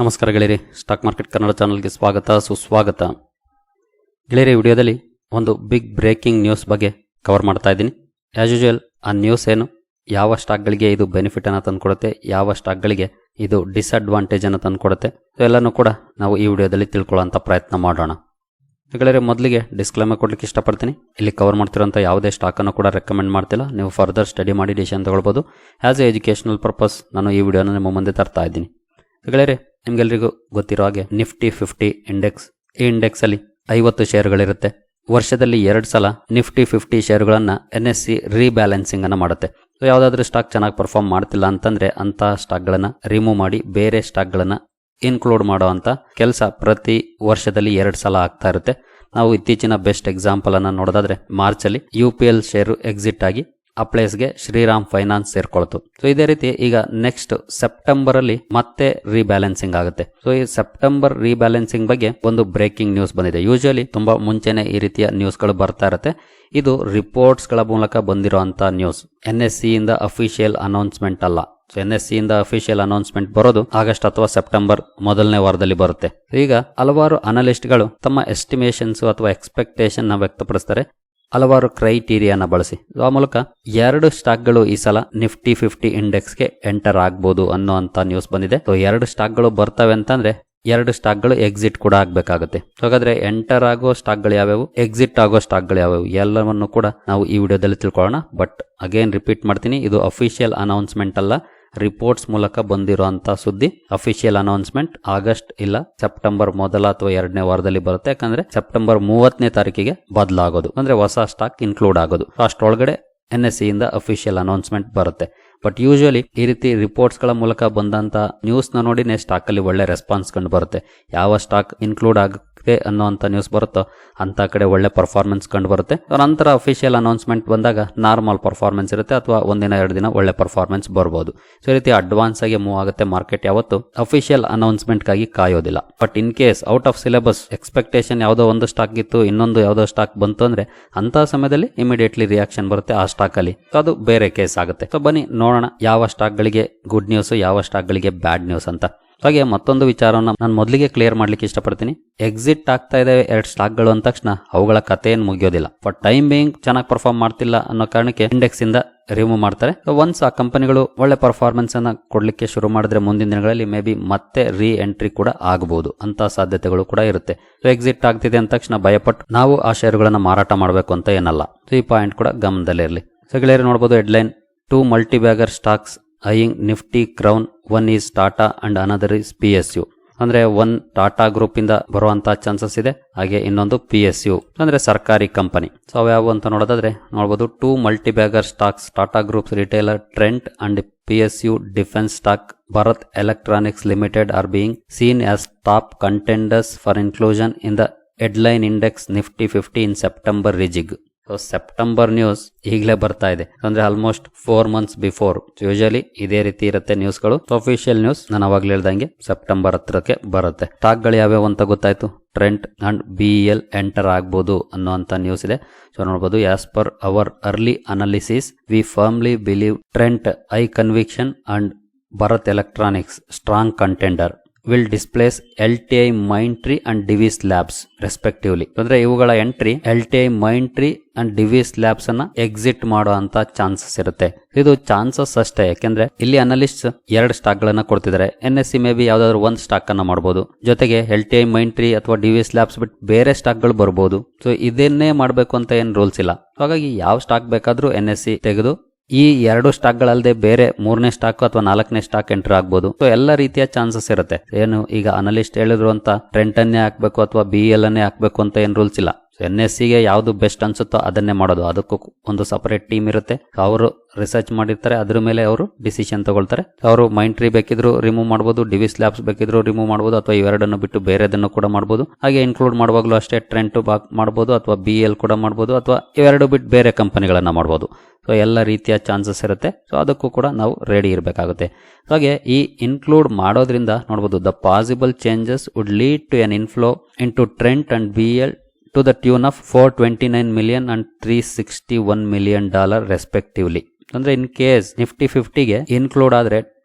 ನಮಸ್ಕಾರ ಗೆಳೆಯರಿ, stock market Kannada ಚಾನಲ್ಗೆ ಸ್ವಾಗತ ಸುಸ್ವಾಗತ. ಗೆಳೆಯರಿ, ವಿಡಿಯೋದಲ್ಲಿ ಒಂದು ಬಿಗ್ ಬ್ರೇಕಿಂಗ್ ನ್ಯೂಸ್ ಬಗ್ಗೆ ಕವರ್ ಮಾಡ್ತಾ ಇದ್ದೀನಿ. ಆ್ಯಸ್ ಯೂಶುವಲ್ ಆ ನ್ಯೂಸ್ ಏನು, ಯಾವ ಸ್ಟಾಕ್ಗಳಿಗೆ ಇದು ಬೆನಿಫಿಟನ್ನು ತಂದುಕೊಡುತ್ತೆ, ಯಾವ ಸ್ಟಾಕ್ಗಳಿಗೆ ಇದು ಡಿಸ್ಅಡ್ವಾಂಟೇಜನ್ನು ತಂದುಕೊಡುತ್ತೆ, ಎಲ್ಲನೂ ಕೂಡ ನಾವು ಈ ವಿಡಿಯೋದಲ್ಲಿ ತಿಳ್ಕೊಳ್ಳೋಂಥ ಪ್ರಯತ್ನ ಮಾಡೋಣ. ಗೆಳೆಯರಿ, ಮೊದಲಿಗೆ ಡಿಸ್ಕ್ಲೇಮರ್ ಕೊಡ್ಲಿಕ್ಕೆ ಇಷ್ಟಪಡ್ತೀನಿ. ಇಲ್ಲಿ ಕವರ್ ಮಾಡ್ತಿರೋಂಥ ಯಾವುದೇ ಸ್ಟಾಕನ್ನು ಕೂಡ ರೆಕಮೆಂಡ್ ಮಾಡ್ತಿಲ್ಲ. ನೀವು ಫರ್ದರ್ ಸ್ಟಡಿ ಮಾಡಿ ಡಿಸಿಷನ್ ತಗೊಳ್ಬೋದು. ಆ್ಯಸ್ ಎ ಎಜುಕೇಷನಲ್ ಪರ್ಪಸ್ ನಾನು ಈ ವಿಡಿಯೋನ ನಿಮ್ಮ ಮುಂದೆ ತರ್ತಾ ಇದ್ದೀನಿ. ಗೆಳೆಯರಿ, ನಿಮ್ಗೆಲ್ರಿಗೂ ಗೊತ್ತಿರೋ ಹಾಗೆ ನಿಫ್ಟಿ 50 ಇಂಡೆಕ್ಸ್, ಈ ಇಂಡೆಕ್ಸ್ ಅಲ್ಲಿ 50 ಶೇರುಗಳಿರುತ್ತೆ. ವರ್ಷದಲ್ಲಿ 2 ಸಲ ನಿಫ್ಟಿ 50 ಶೇರುಗಳನ್ನ NSE ರೀಬ್ಯಾಲೆನ್ಸಿಂಗ್ ಅನ್ನ ಮಾಡುತ್ತೆ. ಸೊ ಯಾವುದಾದ್ರೂ ಸ್ಟಾಕ್ ಚೆನ್ನಾಗಿ ಪರ್ಫಾರ್ಮ್ ಮಾಡ್ತಿಲ್ಲ ಅಂತಂದ್ರೆ ಅಂತ ಸ್ಟಾಕ್ಗಳನ್ನ ರಿಮೂವ್ ಮಾಡಿ ಬೇರೆ ಸ್ಟಾಕ್ಗಳನ್ನ ಇನ್ಕ್ಲೂಡ್ ಮಾಡುವಂತ ಕೆಲಸ ಪ್ರತಿ ವರ್ಷದಲ್ಲಿ 2 ಸಲ ಆಗ್ತಾ ಇರುತ್ತೆ. ನಾವು ಇತ್ತೀಚಿನ ಬೆಸ್ಟ್ ಎಕ್ಸಾಂಪಲ್ ಅನ್ನ ನೋಡೋದಾದ್ರೆ ಮಾರ್ಚ್ ಅಲ್ಲಿ UPL ಶೇರು ಎಕ್ಸಿಟ್ ಆಗಿ ಆ ಪ್ಲೇಸ್ಗೆ ಶ್ರೀರಾಮ್ ಫೈನಾನ್ಸ್ ಸೇರ್ಕೊಳ್ತು. ಸೊ ಇದೇ ರೀತಿ ಈಗ ನೆಕ್ಸ್ಟ್ ಸೆಪ್ಟೆಂಬರ್ ಅಲ್ಲಿ ಮತ್ತೆ ರೀಬ್ಯಾಲೆನ್ಸಿಂಗ್ ಆಗುತ್ತೆ. ಸೊ ಈ ಸೆಪ್ಟೆಂಬರ್ ರೀಬ್ಯಾಲೆನ್ಸಿಂಗ್ ಬಗ್ಗೆ ಒಂದು ಬ್ರೇಕಿಂಗ್ ನ್ಯೂಸ್ ಬಂದಿದೆ. ಯೂಶುವಲಿ ತುಂಬಾ ಮುಂಚೆನೆ ಈ ರೀತಿಯ ನ್ಯೂಸ್ಗಳು ಬರ್ತಾ ಇರುತ್ತೆ. ಇದು ರಿಪೋರ್ಟ್ಸ್ ಗಳ ಮೂಲಕ ಬಂದಿರುವಂತ ನ್ಯೂಸ್, NSE ಇಂದ ಅಫಿಷಿಯಲ್ ಅನೌನ್ಸ್ಮೆಂಟ್ ಅಲ್ಲ. ಸೊ NSE ಇಂದ ಅಫಿಷಿಯಲ್ ಅನೌನ್ಸ್ಮೆಂಟ್ ಬರೋದು ಆಗಸ್ಟ್ ಅಥವಾ ಸೆಪ್ಟೆಂಬರ್ ಮೊದಲನೇ ವಾರದಲ್ಲಿ ಬರುತ್ತೆ. ಈಗ ಹಲವಾರು ಅನಲಿಸ್ಟ್ಗಳು ತಮ್ಮ ಎಸ್ಟಿಮೇಷನ್ಸ್ ಅಥವಾ ಎಕ್ಸ್ಪೆಕ್ಟೇಷನ್ ನ ವ್ಯಕ್ತಪಡಿಸ್ತಾರೆ ಹಲವಾರು ಕ್ರೈಟೀರಿಯಾನ ಬಳಸಿ. ಆ ಮೂಲಕ 2 ಸ್ಟಾಕ್ಗಳು ಈ ಸಲ ನಿಫ್ಟಿ 50 ಇಂಡೆಕ್ಸ್ಗೆ ಎಂಟರ್ ಆಗ್ಬೋದು ಅನ್ನೋಂಥ ನ್ಯೂಸ್ ಬಂದಿದೆ. ಸೊ 2 ಸ್ಟಾಕ್ಗಳು ಬರ್ತವೆ ಅಂತಂದ್ರೆ 2 ಸ್ಟಾಕ್ಗಳು ಎಕ್ಸಿಟ್ ಕೂಡ ಆಗ್ಬೇಕಾಗುತ್ತೆ. ಹಾಗಾದ್ರೆ ಎಂಟರ್ ಆಗೋ ಸ್ಟಾಕ್ಗಳು ಯಾವ್ಯಾವು, ಎಕ್ಸಿಟ್ ಆಗೋ ಸ್ಟಾಕ್ಗಳು ಯಾವ್ಯಾವು, ಎಲ್ಲವನ್ನು ಕೂಡ ನಾವು ಈ ವಿಡಿಯೋದಲ್ಲಿ ತಿಳ್ಕೊಳ್ಳೋಣ. ಬಟ್ ಅಗೇನ್ ರಿಪೀಟ್ ಮಾಡ್ತೀನಿ, ಇದು ಅಫಿಷಿಯಲ್ ಅನೌನ್ಸ್ಮೆಂಟ್ ಅಲ್ಲ, ರಿಪೋರ್ಟ್ಸ್ ಮೂಲಕ ಬಂದಿರುವಂತಹ ಸುದ್ದಿ. ಅಫಿಷಿಯಲ್ ಅನೌನ್ಸ್ಮೆಂಟ್ ಆಗಸ್ಟ್ ಇಲ್ಲ ಸೆಪ್ಟೆಂಬರ್ ಮೊದಲ ಅಥವಾ 2ನೇ ವಾರದಲ್ಲಿ ಬರುತ್ತೆ. ಯಾಕಂದ್ರೆ ಸೆಪ್ಟೆಂಬರ್ 30ನೇ ತಾರೀಕಿಗೆ ಬದಲಾಗೋದು, ಅಂದ್ರೆ ಹೊಸ ಸ್ಟಾಕ್ ಇನ್ಕ್ಲೂಡ್ ಆಗೋದು. ಅಷ್ಟೊಳಗಡೆ NSE ಇಂದ ಅಫಿಷಿಯಲ್ ಅನೌನ್ಸ್ಮೆಂಟ್ ಬರುತ್ತೆ. ಬಟ್ ಯೂಶುವಲಿ ಈ ರೀತಿ ರಿಪೋರ್ಟ್ಸ್ ಗಳ ಮೂಲಕ ಬಂದಂತ ನ್ಯೂಸ್ ನ ನೋಡಿನೇ ಸ್ಟಾಕ್ ಅಲ್ಲಿ ಒಳ್ಳೆ ರೆಸ್ಪಾನ್ಸ್ ಕಂಡು ಬರುತ್ತೆ. ಯಾವ ಸ್ಟಾಕ್ ಇನ್ಕ್ಲೂಡ್ ಆಗುತ್ತೆ ಅನ್ನೋಂಥ ನ್ಯೂಸ್ ಬರುತ್ತೋ ಅಂತ ಕಡೆ ಒಳ್ಳೆ ಪರ್ಫಾರ್ಮೆನ್ಸ್ ಕಂಡು ಬರುತ್ತೆ. ನಂತರ ಅಫಿಷಿಯಲ್ ಅನೌನ್ಸ್ಮೆಂಟ್ ಬಂದಾಗ ನಾರ್ಮಲ್ ಪರ್ಫಾರ್ಮೆನ್ಸ್ ಇರುತ್ತೆ, ಅಥವಾ 1-2 ದಿನ ಒಳ್ಳೆ ಪರ್ಫಾರ್ಮೆನ್ಸ್ ಬರ್ಬೋದು. ಸೊ ಈ ರೀತಿ ಅಡ್ವಾನ್ಸ್ ಆಗಿ ಮೂವ್ ಆಗುತ್ತೆ ಮಾರ್ಕೆಟ್. ಯಾವತ್ತು ಅಫಿಷಿಯಲ್ ಅನೌನ್ಸ್ಮೆಂಟ್ ಗಾಗಿ ಕಾಯೋದಿಲ್ಲ. But in case out of syllabus expectation ಯಾವುದೋ ಒಂದು ಸ್ಟಾಕ್ ಇತ್ತು, ಇನ್ನೊಂದು ಯಾವುದೋ ಸ್ಟಾಕ್ ಬಂತು ಅಂದ್ರೆ ಅಂತ ಸಮಯದಲ್ಲಿ ಇಮಿಡಿಯೇಟ್ಲಿ ರಿಯಾಕ್ಷನ್ ಬರುತ್ತೆ ಆ ಸ್ಟಾಕ್ ಅಲ್ಲಿ. ಅದು ಬೇರೆ ಕೇಸ್ ಆಗುತ್ತೆ. ಸೊ ಬನ್ನಿ ನೋಡೋಣ ಯಾವ ಸ್ಟಾಕ್ ಗಳಿಗೆ ಗುಡ್ ನ್ಯೂಸ್, ಯಾವ ಸ್ಟಾಕ್ ಗಳಿಗೆ ಬ್ಯಾಡ್ ನ್ಯೂಸ್ ಅಂತ. ಹಾಗೆ ಮತ್ತೊಂದು ವಿಚಾರವನ್ನು ನಾನು ಮೊದಲಿಗೆ ಕ್ಲಿಯರ್ ಮಾಡ್ಲಿಕ್ಕೆ ಇಷ್ಟಪಡ್ತೀನಿ. ಎಕ್ಸಿಟ್ ಆಗ್ತಾ ಇದಾವೆ 2 ಸ್ಟಾಕ್ಗಳು ಅಂದ ತಕ್ಷಣ ಅವುಗಳ ಕಥೆ ಏನು ಮುಗಿಯೋದಿಲ್ಲ. ಫಾರ್ ಟೈಮ್ ಬೇಯಿಂಗ್ ಚೆನ್ನಾಗಿ ಪರ್ಫಾರ್ಮ್ ಮಾಡ್ತಿಲ್ಲ ಅನ್ನೋ ಕಾರಣಕ್ಕೆ ಇಂಡೆಕ್ಸ್ ಇಂದ ರಿಮೂವ್ ಮಾಡ್ತಾರೆ. ಒನ್ಸ್ ಆ ಕಂಪನಿಗಳು ಒಳ್ಳೆ ಪರ್ಫಾರ್ಮೆನ್ಸ್ ಅನ್ನ ಕೊಡ್ಲಿಕ್ಕೆ ಶುರು ಮಾಡಿದ್ರೆ ಮುಂದಿನ ದಿನಗಳಲ್ಲಿ ಮೇ ಬಿ ಮತ್ತೆ ರೀ ಎಂಟ್ರಿ ಕೂಡ ಆಗಬಹುದು ಅಂತ ಸಾಧ್ಯತೆಗಳು ಕೂಡ ಇರುತ್ತೆ. ಸೊ ಎಕ್ಸಿಟ್ ಆಗ್ತಿದೆ ಅಂದ ತಕ್ಷಣ ಭಯಪಟ್ಟು ನಾವು ಆ ಶೇರುಗಳನ್ನ ಮಾರಾಟ ಮಾಡಬೇಕು ಅಂತ ಏನಲ್ಲ. ಸೊ ಈ ಪಾಯಿಂಟ್ ಕೂಡ ಗಮನದಲ್ಲಿರಲಿ. ಸೊ ಗೆಳೆಯರು ನೋಡಬಹುದು headline, 2 multibagger stocks eyeing Nifty crown, 1 is Tata and another is PSU. ಅಂದ್ರೆ 1 ಟಾಟಾ ಗ್ರೂಪ್ ಇಂದ ಬರುವಂತ ಚಾನ್ಸಸ್ ಇದೆ, ಹಾಗೆ ಇನ್ನೊಂದು PSU ಅಂದ್ರೆ ಸರ್ಕಾರಿ ಕಂಪನಿ. ಸೊ ಅವ್ಯಾವು ಅಂತ ನೋಡೋದಾದ್ರೆ ನೋಡಬಹುದು 2 multibagger stocks, Tata groups retailer Trent and PSU defence stock Bharat electronics limited are being seen as top contenders for inclusion in the headline index Nifty 50 in September rejig. So September news ಈಗಲೇ ಬರ್ತಾ ಇದೆ, ಅಂದ್ರೆ almost 4 months before. Usually ಇದೇ ರೀತಿ ಇರುತ್ತೆ ನ್ಯೂಸ್ಗಳು. Official news ನಾನು ಅವಾಗಲೇ ಹೇಳ್ದಂಗೆ ಸೆಪ್ಟೆಂಬರ್ 10ಕ್ಕೆ ಬರುತ್ತೆ. ಸ್ಟಾಕ್ಗಳು ಯಾವ್ಯಾವ ಅಂತ ಗೊತ್ತಾಯ್ತು. ಟ್ರೆಂಟ್ ಅಂಡ್ BEL ಎಂಟರ್ ಆಗ್ಬೋದು ಅನ್ನೋಂಥ ನ್ಯೂಸ್ ಇದೆ. ಸೊ ನೋಡಬಹುದು, as per our early analysis we firmly believe Trent high conviction and Bharat Electronics strong contender will displace LTI Mindtree and Divi's Labs respectively. ಅಂದ್ರೆ ಇವುಗಳ entry LTI Mindtree and Divi's Labs ಅನ್ನ exit ಮಾಡುವಂತ chances ಇರುತ್ತೆ. ಇದು chances ಅಷ್ಟೇ, ಯಾಕೆಂದ್ರೆ ಇಲ್ಲಿ ಅನಲಿಸ್ಟ್ 2 ಸ್ಟಾಕ್ ಗಳನ್ನ ಕೊಡ್ತಿದ್ದಾರೆ. NSE ಮೇ ಬಿ ಯಾವ್ದಾದ್ರು 1 ಸ್ಟಾಕ್ ಅನ್ನ ಮಾಡಬಹುದು, ಜೊತೆಗೆ LTI Mindtree ಅಥವಾ ಡಿವಿಸ್ ಲ್ಯಾಬ್ಸ್ ಬಿಟ್ಟು ಬೇರೆ ಸ್ಟಾಕ್ ಗಳು ಬರಬಹುದು. ಸೊ ಇದನ್ನೇ ಮಾಡಬೇಕು ಅಂತ ಏನ್ ರೂಲ್ಸ್ ಇಲ್ಲ. ಹಾಗಾಗಿ ಯಾವ ಸ್ಟಾಕ್ ಬೇಕಾದ್ರೂ NSE ತೆಗೆದು ಈ 2 ಸ್ಟಾಕ್ಗಳಲ್ಲದೆ ಬೇರೆ 3ನೇ ಸ್ಟಾಕ್ ಅಥವಾ 4ನೇ ಸ್ಟಾಕ್ ಎಂಟರ್ ಆಗ್ಬೋದು. ಸೊ ಎಲ್ಲ ರೀತಿಯ ಚಾನ್ಸಸ್ ಇರುತ್ತೆ. ಏನು ಈಗ ಅನಲಿಸ್ಟ್ ಹೇಳಿದ್ರು ಅಂತ ಟ್ರೆಂಟ್ ಅನ್ನೇ ಹಾಕ್ಬೇಕು ಅಥವಾ BEL ಅನ್ನೇ ಹಾಕ್ಬೇಕು ಅಂತ ಏನ್ ರೂಲ್ಸ್ ಇಲ್ಲ. NSEಗೆ ಯಾವ್ದು ಬೆಸ್ಟ್ ಅನ್ಸುತ್ತೋ ಅದನ್ನೇ ಮಾಡೋದು. ಅದಕ್ಕೂ ಒಂದು ಸಪರೇಟ್ ಟೀಮ್ ಇರುತ್ತೆ, ಅವರು ರಿಸರ್ಚ್ ಮಾಡಿರ್ತಾರೆ, ಅದ್ರ ಮೇಲೆ ಅವರು ಡಿಸಿಷನ್ ತಗೊಳ್ತಾರೆ. ಅವರು Mindtree ಬೇಕಿದ್ರು ರಿಮೂವ್ ಮಾಡಬಹುದು, ಡಿವಿಸ್ ಲ್ಯಾಬ್ಸ್ ಬೇಕಿದ್ರು ರಿಮೂವ್ ಮಾಡಬಹುದು, ಅಥವಾ ಇವೆರಡನ್ನು ಬಿಟ್ಟು ಬೇರೆದನ್ನು ಕೂಡ ಮಾಡಬಹುದು. ಹಾಗೆ ಇನ್ಕ್ಲೂಡ್ ಮಾಡುವಾಗಲೂ ಅಷ್ಟೇ ಟ್ರೆಂಟ್ ಮಾಡಬಹುದು, ಅಥವಾ BEL ಕೂಡ ಮಾಡಬಹುದು, ಅಥವಾ ಇವೆರಡು ಬಿಟ್ಟು ಬೇರೆ ಕಂಪನಿಗಳನ್ನ ಮಾಡಬಹುದು. ಸೊ ಎಲ್ಲ ರೀತಿಯ ಚಾನ್ಸಸ್ ಇರುತ್ತೆ. ಸೊ ಅದಕ್ಕೂ ಕೂಡ ನಾವು ರೆಡಿ ಇರಬೇಕಾಗುತ್ತೆ. ಹಾಗೆ ಈ ಇನ್ಕ್ಲೂಡ್ ಮಾಡೋದ್ರಿಂದ ನೋಡಬಹುದು, the possible changes would lead to an inflow into Trent and BEL to the tune of $429 million and $361 million respectively. ಅಂದ್ರೆ ಇನ್ ಕೇಸ್ ನಿಫ್ಟಿ 50ಗೆ ಇನ್ಕ್ಲೂಡ್ ಆದ್ರೆ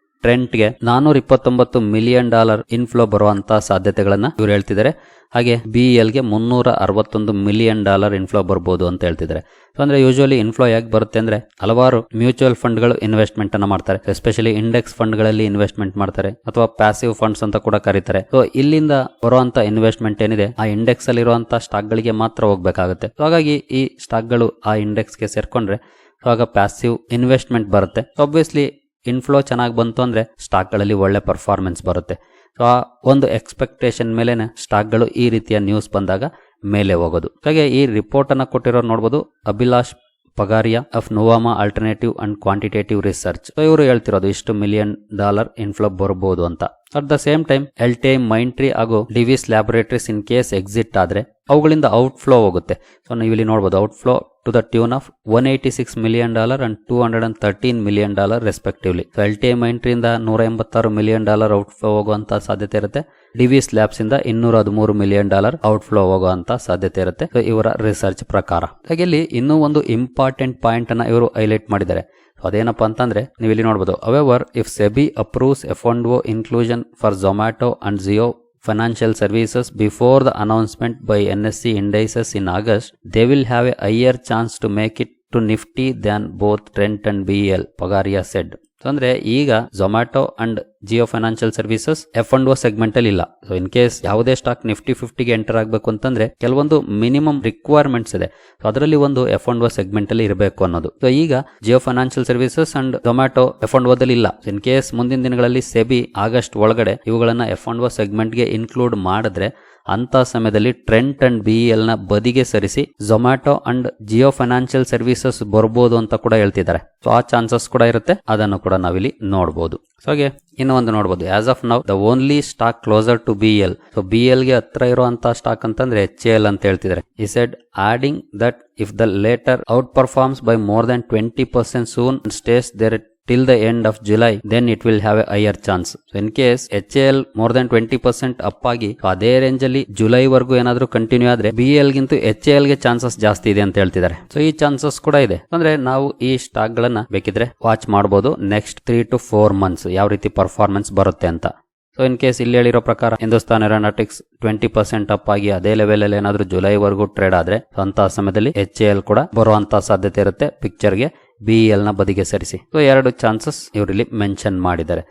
ಟ್ರೆಂಟ್ಗೆ $429 ಮಿಲಿಯನ್ ಇನ್ಫ್ಲೋ ಬರುವಂತ ಸಾಧ್ಯತೆಗಳನ್ನ ಇವರು ಹೇಳ್ತಿದ್ದಾರೆ. ಹಾಗೆ BEL ಗೆ $361 ಮಿಲಿಯನ್ ಇನ್ಫ್ಲೋ ಬರ್ಬೋದು ಅಂತ ಹೇಳ್ತಿದ್ದಾರೆ. ಅಂದ್ರೆ ಯೂಶುವಲಿ ಇನ್ಫ್ಲೋ ಯಾಕೆ ಬರುತ್ತೆ ಅಂದ್ರೆ ಹಲವಾರು ಮ್ಯೂಚುವಲ್ ಫಂಡ್ಗಳು ಇನ್ವೆಸ್ಟ್ಮೆಂಟ್ ಅನ್ನ ಮಾಡ್ತಾರೆ, ಎಸ್ಪೆಷಲಿ ಇಂಡೆಕ್ಸ್ ಫಂಡ್ಗಳಲ್ಲಿ ಇನ್ವೆಸ್ಟ್ಮೆಂಟ್ ಮಾಡ್ತಾರೆ ಅಥವಾ ಪ್ಯಾಸಿವ್ ಫಂಡ್ಸ್ ಅಂತ ಕೂಡ ಕರೀತಾರೆ. ಸೊ ಇಲ್ಲಿಂದ ಬರುವಂತ ಇನ್ವೆಸ್ಟ್ಮೆಂಟ್ ಏನಿದೆ ಆ ಇಂಡೆಕ್ಸ್ ಅಲ್ಲಿ ಇರುವಂತಹ ಸ್ಟಾಕ್ ಗಳಿಗೆ ಮಾತ್ರ ಹೋಗ್ಬೇಕಾಗುತ್ತೆ. ಹಾಗಾಗಿ ಈ ಸ್ಟಾಕ್ ಗಳು ಆ ಇಂಡೆಕ್ಸ್ ಗೆ ಸೇರ್ಕೊಂಡ್ರೆ ಆಗ ಪ್ಯಾಸಿವ್ ಇನ್ವೆಸ್ಟ್ಮೆಂಟ್ ಬರುತ್ತೆ. ಆಬ್ವಿಯಸ್ಲಿ ಇನ್ಫ್ಲೋ ಚೆನ್ನಾಗಿ ಬಂತು ಅಂದ್ರೆ ಸ್ಟಾಕ್ ಗಳಲ್ಲಿ ಒಳ್ಳೆ ಪರ್ಫಾರ್ಮೆನ್ಸ್ ಬರುತ್ತೆ. ಸೊ ಆ ಒಂದು ಎಕ್ಸ್ಪೆಕ್ಟೇಷನ್ ಮೇಲೆನೆ ಸ್ಟಾಕ್ಗಳು ಈ ರೀತಿಯ ನ್ಯೂಸ್ ಬಂದಾಗ ಮೇಲೆ ಹೋಗೋದು. ಹಾಗೆ ಈ ರಿಪೋರ್ಟ್ ಅನ್ನ ಕೊಟ್ಟಿರೋರು ನೋಡಬಹುದು, Abhilash Pagaria of Nuvama alternative and quantitative research. So ಇವರು ಹೇಳ್ತಿರೋದು ಇಷ್ಟು $1 ಮಿಲಿಯನ್ ಇನ್ಫ್ಲೋ ಬರಬಹುದು ಅಂತ. At the same time LTI Mindtree ಹಾಗೂ Divi's laboratories in case exit ಆದ್ರೆ ಅವುಗಳಿಂದ ಔಟ್ಫ್ಲೋ ಹೋಗುತ್ತೆ. ಸೊ ನೀವು ಇಲ್ಲಿ ನೋಡಬಹುದು outflow to the tune of $186 million and $213 million respectively. So LTI Mindtree ಇಂದ $186 ಮಿಲಿಯನ್ ಔಟ್ಫ್ಲೋ ಹೋಗುವಂತ ಸಾಧ್ಯತೆ ಇರುತ್ತೆ. ಡಿವಿಸ್ ಲ್ಯಾಬ್ಸ್ ಇಂದ $213 ಮಿಲಿಯನ್ ಔಟ್ಫ್ಲೋ ಹೋಗುವಂತ ಸಾಧ್ಯತೆ ಇರುತ್ತೆ. ಸೊ ಇವರ ರಿಸರ್ಚ್ ಪ್ರಕಾರ. ಹಾಗೆ ಇಲ್ಲಿ ಇನ್ನೂ ಒಂದು ಇಂಪಾರ್ಟೆಂಟ್ ಪಾಯಿಂಟ್ ಅನ್ನ ಇವರು ಹೈಲೈಟ್ ಮಾಡಿದ್ದಾರೆ. ಅದೇನಪ್ಪ ಅಂತಂದ್ರೆ ನೀವು ಇಲ್ಲಿ ನೋಡಬಹುದು, however if SEBI approves F&O inclusion for Zomato and Jio financial services before the announcement by NSE indices in August, they will have a higher chance to make it to Nifty than both Trent and BEL, Pagaria said. So ಅಂದ್ರೆ ಈಗ Zomato and Jio Financial services F&O segment ಅಲ್ಲಿ ಇಲ್ಲ. So in case ಯಾವುದೇ stock Nifty 50ಗೆ enter ಆಗಬೇಕು ಅಂತಂದ್ರೆ ಕೆಲವೊಂದು minimum requirements ಇದೆ. So ಅದರಲ್ಲಿ ಒಂದು F&O ಸೆಗ್ಮೆಂಟ್ ಅಲ್ಲಿ ಇರಬೇಕು ಅನ್ನೋದು. ಸೊ ಈಗ Jio Financial services and Zomato F&O ದಲ್ಲಿ ಇಲ್ಲ. ಇನ್ ಕೇಸ್ ಮುಂದಿನ ದಿನಗಳಲ್ಲಿ ಸೆಬಿ ಆಗಸ್ಟ್ ಒಳಗಡೆ ಇವುಗಳನ್ನ F&O ಸೆಗ್ಮೆಂಟ್ ಗೆ ಇನ್ಕ್ಲೂಡ್ ಮಾಡಿದ್ರೆ ಅಂತ ಸಮಯದಲ್ಲಿ ಟ್ರೆಂಟ್ ಅಂಡ್ BEL ನ ಬದಿಗೆ ಸರಿಸಿ Zomato and Jio Financial services ಬರ್ಬೋದು ಅಂತ ಕೂಡ ಹೇಳ್ತಿದ್ದಾರೆ. ಸೊ ಆ ಚಾನ್ಸಸ್ ಕೂಡ ಇರುತ್ತೆ, ಅದನ್ನು ಕೂಡ ನಾವಿಲ್ಲಿ ನೋಡಬಹುದು. ಸೊ ಹಾಗೆ ಇನ್ನು ಒಂದು ನೋಡಬಹುದು, as of now the only stock closer to BEL. So BEL ಗೆ ಹತ್ರ ಇರುವಂತಹ ಸ್ಟಾಕ್ ಅಂತಂದ್ರೆ HAL ಅಂತ ಹೇಳ್ತಿದ್ದಾರೆ. ಈ said adding that if the latter outperforms by more than 20% soon stays there till the end of July, then it will have a higher chance. So in case HAL more than 20% up ಆಗಿ ಅದೇ range ಅಲ್ಲಿ July ವರೆಗೂ ಏನಾದ್ರೂ continue ಆದ್ರೆ BEL ಗಿಂತ HAL ಗೆ chances ಜಾಸ್ತಿ ಇದೆ ಅಂತ ಹೇಳ್ತಿದ್ದಾರೆ. ಸೊ ಈ ಚಾನ್ಸಸ್ ಕೂಡ ಇದೆ. ಅಂದ್ರೆ ನಾವು ಈ ಸ್ಟಾಕ್ ಗಳನ್ನ ಬೇಕಿದ್ರೆ ವಾಚ್ ಮಾಡಬಹುದು ನೆಕ್ಸ್ಟ್ 3 to 4 ಮಂತ್ಸ್ ಯಾವ ರೀತಿ ಪರ್ಫಾರ್ಮೆನ್ಸ್ ಬರುತ್ತೆ ಅಂತ. ಸೊ ಇನ್ ಕೇಸ್ ಇಲ್ಲಿ ಹೇಳಿರೋ ಪ್ರಕಾರ ಹಿಂದೂಸ್ತಾನ್ ಏರೋನಾಟಿಕ್ಸ್ 20% ಅಪ್ ಆಗಿ ಅದೇ ಲೆವೆಲ್ ಅಲ್ಲಿ ಏನಾದ್ರೂ ಜುಲೈ ವರೆಗೂ ಟ್ರೇಡ್ ಆದ್ರೆ ಅಂತ ಸಮಯದಲ್ಲಿ HAL ಕೂಡ ಬರುವಂತ ಸಾಧ್ಯತೆ ಇರುತ್ತೆ ಪಿಕ್ಚರ್ ಗೆ BEL ನ ಬದಿಗೆ ಸರಿಸಿ. ಸೊ 2 ಚಾನ್ಸಸ್ ಇವರಲ್ಲಿ ಮೆನ್ಷನ್ ಮಾಡಿದ್ದಾರೆ.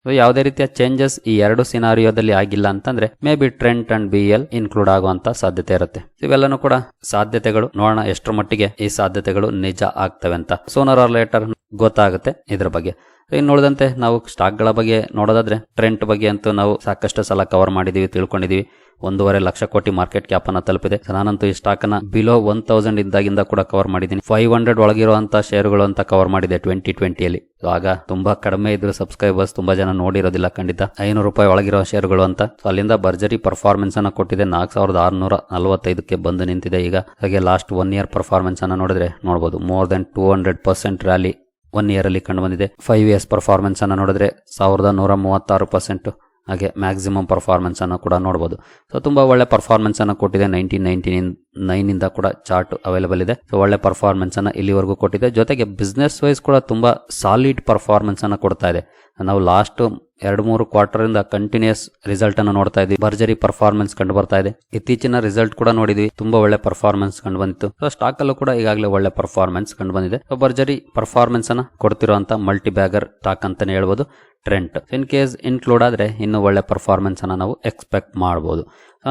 ಸೊ ಯಾವುದೇ ರೀತಿಯ ಚೇಂಜಸ್ ಈ 2 ಸಿನಾರಿಯೋದಲ್ಲಿ ಆಗಿಲ್ಲ ಅಂತಂದ್ರೆ may be Trent and BEL include ಆಗುವಂತ ಸಾಧ್ಯತೆ ಇರುತ್ತೆ. ಇವೆಲ್ಲನೂ ಕೂಡ ಸಾಧ್ಯತೆಗಳು, ನೋಡೋಣ ಎಷ್ಟರ ಮಟ್ಟಿಗೆ ಈ ಸಾಧ್ಯತೆಗಳು ನಿಜ ಆಗ್ತವೆ ಅಂತ. ಸೋನರ್ ಆರ್ ಲೇಟರ್ ಗೊತ್ತಾಗುತ್ತೆ ಇದ್ರ ಬಗ್ಗೆ. ಇನ್ನು ನೋಡಿದಂತೆ ನಾವು ಸ್ಟಾಕ್ ಗಳ ಬಗ್ಗೆ ನೋಡೋದಾದ್ರೆ ಟ್ರೆಂಟ್ ಬಗ್ಗೆ ಅಂತೂ ನಾವು ಸಾಕಷ್ಟು ಸಲ ಕವರ್ ಮಾಡಿದೀವಿ, ತಿಳ್ಕೊಂಡಿದೀವಿ. 1.5 ಲಕ್ಷ ಕೋಟಿ ಮಾರ್ಕೆಟ್ ಕ್ಯಾಪ್ ಅನ್ನ ತಲುಪಿದೆ. ನಾನಂತೂ ಈ ಸ್ಟಾಕ್ ಅನ್ನ ಬಿಲೋ 1000 ಇದ್ದಾಗಿಂದ ಕೂಡ ಕವರ್ ಮಾಡಿದ್ದೀನಿ. 500 ಒಳಗಿರುವಂತಹ ಶೇರುಗಳು ಅಂತ ಕವರ್ ಮಾಡಿದೆ 2020 ಆಗ ತುಂಬಾ ಕಡಿಮೆ ಇದ್ರು ಸಬ್ಸ್ಕ್ರೈಬರ್ಸ್, ತುಂಬಾ ಜನ ನೋಡಿರೋದಿಲ್ಲ ಖಂಡಿತ. $500 ಒಳಗಿರೋ ಶೇರುಗಳು ಅಂತ. ಸೊ ಅಲ್ಲಿಂದ ಭರ್ಜರಿ ಪರ್ಫಾರ್ಮೆನ್ಸ್ ಅನ್ನ ಕೊಟ್ಟಿದೆ. 4645ಕ್ಕೆ ಬಂದು ನಿಂತಿದೆ ಈಗ. ಹಾಗೆ ಲಾಸ್ಟ್ 1 ಇಯರ್ ಪರ್ಫಾರ್ಮೆನ್ಸ್ ಅನ್ನ ನೋಡಿದ್ರೆ ನೋಡಬಹುದು ಮೋರ್ ದನ್ 200% ರ್ಯಾಲಿ 1 ಇಯರ್ ಅಲ್ಲಿ ಕಂಡು ಬಂದಿದೆ. 5 ಇಯರ್ಸ್ ಪರ್ಫಾರ್ಮೆನ್ಸ್ ಅನ್ನ ನೋಡಿದ್ರೆ 1136%. ಹಾಗೆ ಮ್ಯಾಕ್ಸಿಮಮ್ ಪರ್ಫಾರ್ಮೆನ್ಸ್ ಅನ್ನು ಕೂಡ ನೋಡಬಹುದು. ಸೊ ತುಂಬಾ ಒಳ್ಳೆ ಪರ್ಫಾರ್ಮೆನ್ಸ್ ಅನ್ನು ಕೊಟ್ಟಿದೆ. 1999 ಇಂದ ಕೂಡ ಚಾರ್ಟ್ ಅವೈಲೇಬಲ್ ಇದೆ. ಸೊ ಒಳ್ಳೆ ಪರ್ಫಾರ್ಮೆನ್ಸ್ ಅನ್ನ ಇಲ್ಲಿವರೆಗೂ ಕೊಟ್ಟಿದೆ. ಜೊತೆಗೆ ಬಿಸ್ನೆಸ್ ವೈಸ್ ಕೂಡ ತುಂಬಾ ಸಾಲಿಡ್ ಪರ್ಫಾರ್ಮೆನ್ಸ್ ಅನ್ನ ಕೊಡ್ತಾ ಇದೆ. ನಾವು ಲಾಸ್ಟ್ 2-3 ಕ್ವಾರ್ಟರ್ ಇಂದ ಕಂಟಿನ್ಯೂಸ್ ರಿಸಲ್ಟ್ ಅನ್ನು ನೋಡ್ತಾ ಇದ್ವಿ. ಭರ್ಜರಿ ಪರ್ಫಾರ್ಮೆನ್ಸ್ ಕಂಡು ಬರ್ತಾ ಇದೆ. ಇತ್ತೀಚಿನ ರಿಸಲ್ಟ್ ಕೂಡ ನೋಡಿದ್ವಿ, ತುಂಬಾ ಒಳ್ಳೆ ಪರ್ಫಾರ್ಮೆನ್ಸ್ ಕಂಡು ಬಂದಿತ್ತು. ಸೊ ಸ್ಟಾಕ್ ಅಲ್ಲೂ ಕೂಡ ಈಗಾಗಲೇ ಒಳ್ಳೆ ಪರ್ಫಾರ್ಮೆನ್ಸ್ ಕಂಡು ಬಂದಿದೆ. ಸೊ ಭರ್ಜರಿ ಪರ್ಫಾರ್ಮೆನ್ಸ್ ಅನ್ನ ಕೊಡ್ತಿರುವಂತ ಮಲ್ಟಿ ಬ್ಯಾಗರ್ ಸ್ಟಾಕ್ ಅಂತಾನೆ ಹೇಳ್ಬೋದು ಟ್ರೆಂಟ್. ಇನ್ ಕೇಸ್ ಇನ್ಕ್ಲೂಡ್ ಆದ್ರೆ ಇನ್ನು ಒಳ್ಳೆ ಪರ್ಫಾರ್ಮೆನ್ಸ್ ಅನ್ನ ನಾವು ಎಕ್ಸ್ಪೆಕ್ಟ್ ಮಾಡಬಹುದು.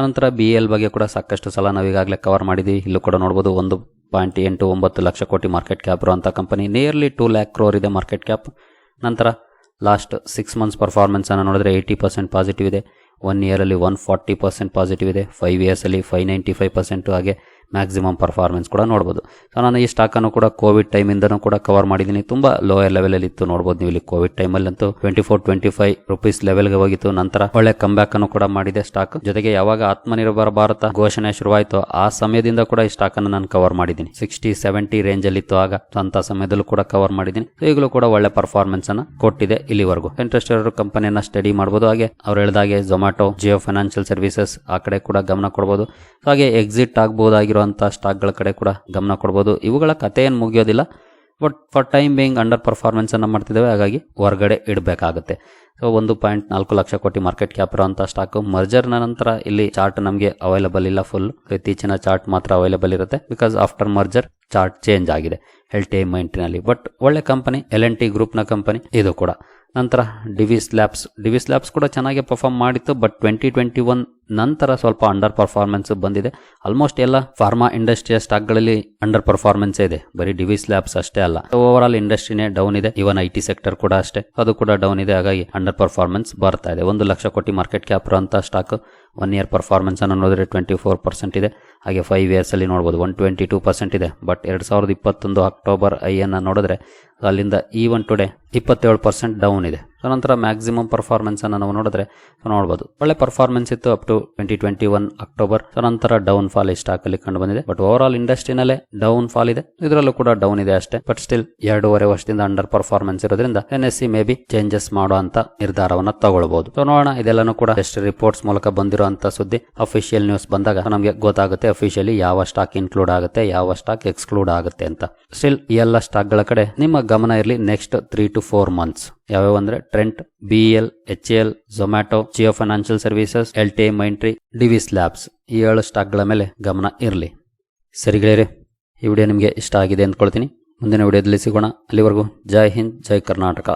ನಂತರ BEL ಬಗ್ಗೆ ಕೂಡ ಸಾಕಷ್ಟು ಸಲ ನಾವು ಈಗಾಗಲೇ ಕವರ್ ಮಾಡಿದ್ವಿ. ಇಲ್ಲೂ ಕೂಡ ನೋಡಬಹುದು 1.89 ಲಕ್ಷ ಕೋಟಿ ಮಾರ್ಕೆಟ್ ಕ್ಯಾಪ್ ಇರುವಂತಹ ಕಂಪನಿ. ನಿಯರ್ಲಿ 2 lakh crore ಇದೆ ಮಾರ್ಕೆಟ್ ಕ್ಯಾಪ್. ನಂತರ ಲಾಸ್ಟ್ 6 ಮಂತ್ಸ್ ಪರ್ಫಾರ್ಮೆನ್ಸ್ ಅನ್ನು ನೋಡಿದ್ರೆ 80% ಪಾಸಿಟಿವ್ ಇದೆ. 1 ಇಯರ್ ಅಲ್ಲಿ 140% ಪಾಸಿಟಿವ್ ಇದೆ. 5 ಇಯರ್ಸ್ ಅಲ್ಲಿ 595%. ಹಾಗೆ ಮ್ಯಾಕ್ಸಿಮಮ್ ಪರ್ಫಾರ್ಮೆನ್ಸ್ ಕೂಡ ನೋಡಬಹುದು. ಸೊ ನಾನು ಈ ಸ್ಟಾಕ್ ಅನ್ನು ಕೂಡ ಕೋವಿಡ್ ಟೈಮ್ ಇಂದನೂ ಕೂಡ ಕವರ್ ಮಾಡಿದ್ದೀನಿ. ತುಂಬಾ ಲೋಯರ್ ಲೆವೆಲ್ ಅಲ್ಲಿ ಇತ್ತು, ನೋಡಬಹುದು ನೀವು ಇಲ್ಲಿ. ಕೋವಿಡ್ ಟೈಮ್ ಅಲ್ಲಿ ಅಂತೂ 24-25 ರೂಪೀಸ್ ಲೆವೆಲ್ ಗೆ ಹೋಗಿತ್ತು. ನಂತರ ಒಳ್ಳೆ ಕಂಬ್ಯಾಕ್ ಅನ್ನು ಕೂಡ ಮಾಡಿದೆ ಸ್ಟಾಕ್. ಜೊತೆಗೆ ಯಾವಾಗ ಆತ್ಮನಿರ್ಭರ ಭಾರತ ಘೋಷಣೆ ಶುರುವಾಯಿತು ಆ ಸಮಯದಿಂದ ಕೂಡ ಈ ಸ್ಟಾಕ್ ಅನ್ನು ನಾನು ಕವರ್ ಮಾಡಿದ್ದೀನಿ. 60-70 ರೇಂಜ್ ಅಲ್ಲಿ ಇತ್ತು ಆಗ. ಅಂತ ಸಮಯದಲ್ಲೂ ಕೂಡ ಕವರ್ ಮಾಡಿದ್ದೀನಿ. ಈಗಲೂ ಕೂಡ ಒಳ್ಳೆ ಪರ್ಫಾರ್ಮೆನ್ಸ್ ಅನ್ನ ಕೊಟ್ಟಿದೆ ಇಲ್ಲಿವರೆಗೂ. ಇಂಟ್ರೆಸ್ಟ್ ಇರೋರು ಕಂಪನಿಯನ್ನ ಸ್ಟಡಿ ಮಾಡಬಹುದು. ಹಾಗೆ ಅವ್ರು ಹೇಳಿದಾಗೆ ಝೊಮ್ಯಾಟೊ, ಜಿಯೋ ಫೈನಾನ್ಷಿಯಲ್ ಸರ್ವಿಸಸ್ ಆ ಕಡೆ ಕೂಡ ಗಮನ ಕೊಡಬಹುದು. ಹಾಗೆ ಎಕ್ಸಿಟ್ ಆಗಬಹುದಾಗಿರುವಂತಹ ಸ್ಟಾಕ್ ಗಳ ಕಡೆ ಕೂಡ ಗಮನ ಕೊಡಬಹುದು. ಇವುಗಳ ಕಥೆ ಏನು ಮುಗಿಯೋದಿಲ್ಲ. But for time being under performance ಅನ್ನು ಮಾಡ್ತಿದ್ದೇವೆ, ಹಾಗಾಗಿ ಹೊರಗಡೆ ಇಡಬೇಕಾಗುತ್ತೆ. So 1.4 lakh crore market cap ಇರುವಂಥ ಸ್ಟಾಕ್. ಮರ್ಜರ್ನ ನಂತರ ಇಲ್ಲಿ ಚಾರ್ಟ್ ನಮಗೆ ಅವೈಲಬಲ್ ಇಲ್ಲ, ಫುಲ್ ಇತ್ತೀಚಿನ ಚಾರ್ಟ್ ಮಾತ್ರ ಅವೈಲಬಲ್ ಇರುತ್ತೆ. Because after merger chart change ಆಗಿದೆ LTI ಮೈಂಟ್ರಿನಲ್ಲಿ. ಬಟ್ ಒಳ್ಳೆ ಕಂಪನಿ, L&T ಗ್ರೂಪ್ನ ಕಂಪನಿ ಇದು ಕೂಡ. ನಂತರ ಡಿವಿಸ್ ಲ್ಯಾಬ್ಸ್ ಕೂಡ ಚೆನ್ನಾಗಿ ಪರ್ಫಾರ್ಮ್ ಮಾಡಿತ್ತು. ಬಟ್ 2021 ನಂತರ ಸ್ವಲ್ಪ ಅಂಡರ್ ಪರ್ಫಾರ್ಮೆನ್ಸ್ ಬಂದಿದೆ. ಆಲ್ಮೋಸ್ಟ್ ಎಲ್ಲ ಫಾರ್ಮಾ ಇಂಡಸ್ಟ್ರಿಯ ಸ್ಟಾಕ್ಗಳಲ್ಲಿ ಅಂಡರ್ ಪರ್ಫಾರ್ಮೆನ್ಸ್ ಇದೆ, ಬರೀ ಡಿವಿಸ್ ಲ್ಯಾಬ್ಸ್ ಅಷ್ಟೇ ಅಲ್ಲ, ಓವರ್ ಆಲ್ ಇಂಡಸ್ಟ್ರಿನೇ ಡೌನ್ ಇದೆ. ಇವನ್ IT ಸೆಕ್ಟರ್ ಕೂಡ ಅಷ್ಟೇ, ಅದು ಕೂಡ ಡೌನ್ ಇದೆ. ಹಾಗಾಗಿ ಅಂಡರ್ ಪರ್ಫಾರ್ಮೆನ್ಸ್ ಬರ್ತಾ ಇದೆ. 1 ಲಕ್ಷ ಕೋಟಿ ಮಾರ್ಕೆಟ್ ಕ್ಯಾಪ್ ಇರುವಂಥ ಸ್ಟಾಕ್. 1 ಇಯರ್ ಪರ್ಫಾರ್ಮೆನ್ಸ್ ಅನ್ನು ನೋಡಿದ್ರೆ 24% ಇದೆ. ಹಾಗೆ 5 ಇಯರ್ಸ್ ಅಲ್ಲಿ ನೋಡಬಹುದು 122% ಇದೆ. ಬಟ್ 2021 ಅಕ್ಟೋಬರ್ ಅನ್ನು ನೋಡಿದ್ರೆ ಅಲ್ಲಿಂದ ಈವನ್ ಟುಡೇ 27% ಡೌನ್ ಇದೆ. ನಂತರ ಮ್ಯಾಕ್ಸಿಮಮ್ ಪರ್ಫಾರ್ಮೆನ್ಸ್ ಅನ್ನು ನಾವು ನೋಡಿದ್ರೆ ನೋಡಬಹುದು ಒಳ್ಳೆ ಪರ್ಫಾರ್ಮೆನ್ಸ್ ಇತ್ತು ಅಪ್ ಟು 2021 ಅಕ್ಟೋಬರ್. ನಂತರ ಡೌನ್ ಫಾಲ್ ಈ ಸ್ಟಾಕ್ ಅಲ್ಲಿ ಕಂಡು ಬಂದಿದೆ. ಬಟ್ ಓವರ್ ಆಲ್ ಇಂಡಸ್ಟ್ರಿನಲ್ಲೇ ಡೌನ್ ಫಾಲ್ ಇದೆ, ಇದರಲ್ಲೂ ಕೂಡ ಡೌನ್ ಇದೆ ಅಷ್ಟೇ. ಬಟ್ ಸ್ಟಿಲ್ 2.5 ವರ್ಷದಿಂದ ಅಂಡರ್ ಪರ್ಫಾರ್ಮೆನ್ಸ್ ಇರೋದ್ರಿಂದ NSE ಮೇ ಬಿ ಚೇಂಜಸ್ ಮಾಡುವಂತ ನಿರ್ಧಾರವನ್ನ ತಗೊಳ್ಬಹುದು. ಸೊ ನೋಡೋಣ, ಇದೆಲ್ಲಾನು ಕೂಡ ಜಸ್ಟ್ ರಿಪೋರ್ಟ್ಸ್ ಮೂಲಕ ಬಂದಿರುವಂತ ಸುದ್ದಿ. ಅಫಿಷಿಯಲ್ ನ್ಯೂಸ್ ಬಂದಾಗ ನಮಗೆ ಗೊತ್ತಾಗುತ್ತೆ ಅಫಿಷಿಯಲಿ ಯಾವ ಸ್ಟಾಕ್ ಇನ್ಕ್ಲೂಡ್ ಆಗುತ್ತೆ, ಯಾವ ಸ್ಟಾಕ್ ಎಕ್ಸ್ಕ್ಲೂಡ್ ಆಗುತ್ತೆ ಅಂತ. ಸ್ಟಿಲ್ ಈ ಎಲ್ಲ ಸ್ಟಾಕ್ ಗಳ ಕಡೆ ನಿಮ್ಮ ಗಮನ ಇರಲಿ ನೆಕ್ಸ್ಟ್ 3 to 4 ಮಂತ್ಸ್. ಯಾವ್ಯಾವ ಅಂದ್ರೆ Trent, BEL, HAL, Zomato, Jio Financial Services, LTI Mindtree, Divi's Labs, ಈ 7 ಸ್ಟಾಕ್ಗಳ ಮೇಲೆ ಗಮನ ಇರಲಿ. ಸರಿ ಗೆಳೆಯರೆ, ಈ ವಿಡಿಯೋ ನಿಮಗೆ ಇಷ್ಟ ಆಗಿದೆ ಅಂದ್ಕೊಳ್ತೀನಿ. ಮುಂದಿನ ವಿಡಿಯೋದಲ್ಲಿ ಸಿಗೋಣ. ಅಲ್ಲಿವರೆಗೂ ಜೈ ಹಿಂದ್, ಜೈ ಕರ್ನಾಟಕ.